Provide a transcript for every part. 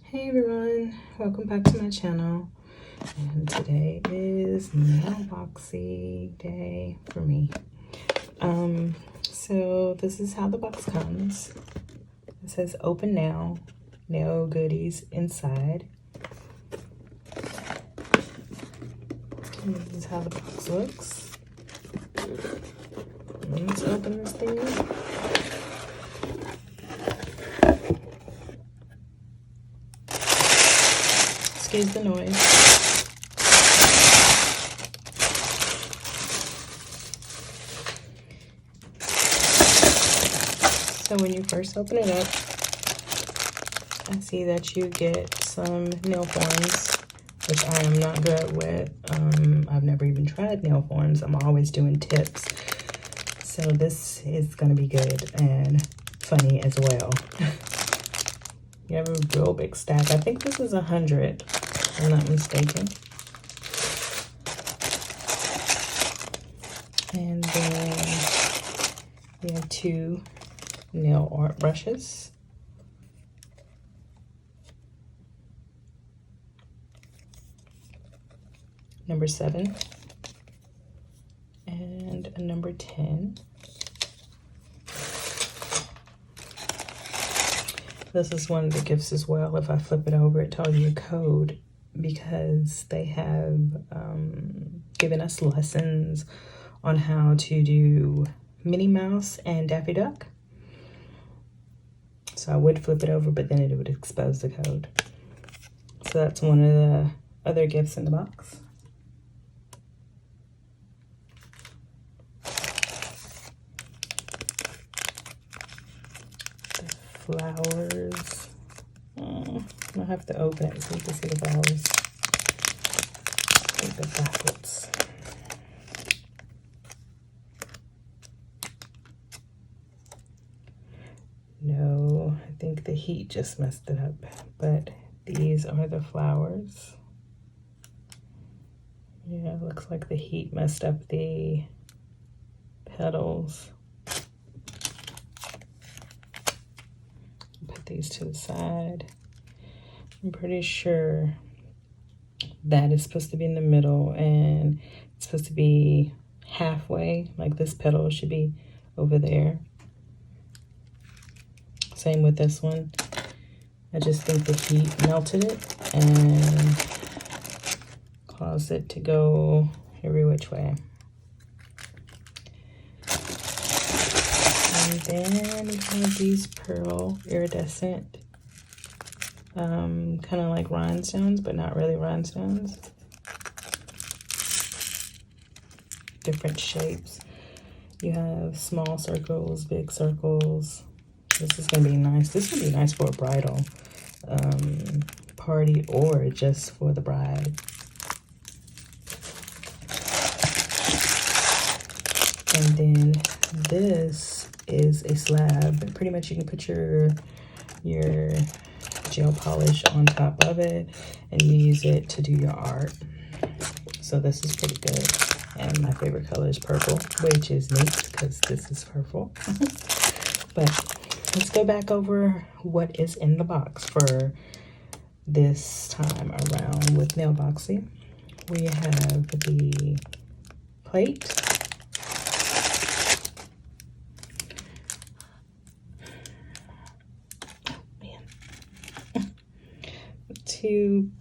Hey everyone, welcome back to my channel. And today is Nailboxy day for me. So this is how the box comes. It says open now, nail goodies inside. And this is how the box looks. Let's open this thing up. Excuse the noise. So when you first open it up, I see that you get some nail forms, which I am not good with. I've never even tried nail forms. I'm always doing tips. So this is gonna be good and funny as well. You have a real big stack. I think this is 100, if I'm not mistaken. And then we have 2 nail art brushes. Number 7 and a number 10. This is one of the gifts as well. If I flip it over, it tells you a code because they have given us lessons on how to do Minnie Mouse and Daffy Duck. So I would flip it over, but then it would expose the code. So that's one of the other gifts in the box. Flowers. I'll have to open it so you can see the flowers. I think they're backwards. No, I think the heat just messed it up. But these are the flowers. Yeah, it looks like the heat messed up the petals. Put these to the side. I'm pretty sure that is supposed to be in the middle and it's supposed to be halfway, like this petal should be over there. Same with this one. I just think the heat melted it and caused it to go every which way. And then we have these pearl iridescent, kind of like rhinestones, but not really rhinestones. Different shapes. You have small circles, big circles. This is gonna be nice. This would be nice for a bridal party or just for the bride. And then this is a slab. Pretty much you can put your gel polish on top of it and you use it to do your art. So this is pretty good. And my favorite color is purple, which is neat because this is purple. But let's go back over what is in the box for this time around with Nailboxy. We have the plate. Two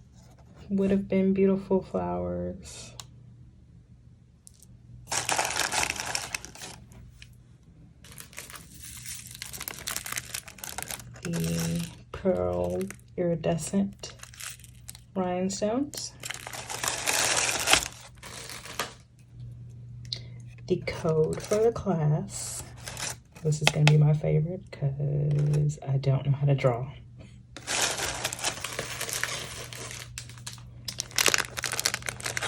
would have been beautiful flowers. The pearl iridescent rhinestones. The code for the class. This is going to be my favorite because I don't know how to draw.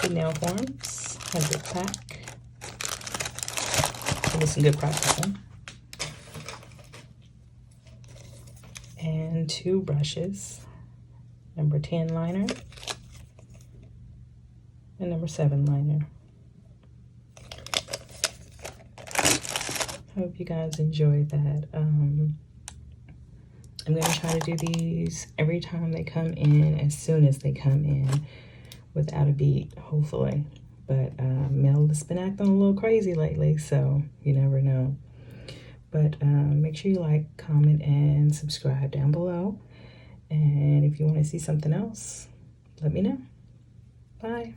The nail forms, 100 pack. Give me some good practicing. And 2 brushes, number 10 liner and number 7 liner. Hope you guys enjoyed that. I'm going to try to do these every time they come in, as soon as they come in, without a beat, hopefully. But mail has been acting a little crazy lately, so you never know. But make sure you like, comment, and subscribe down below. And if you want to see something else, let me know. Bye.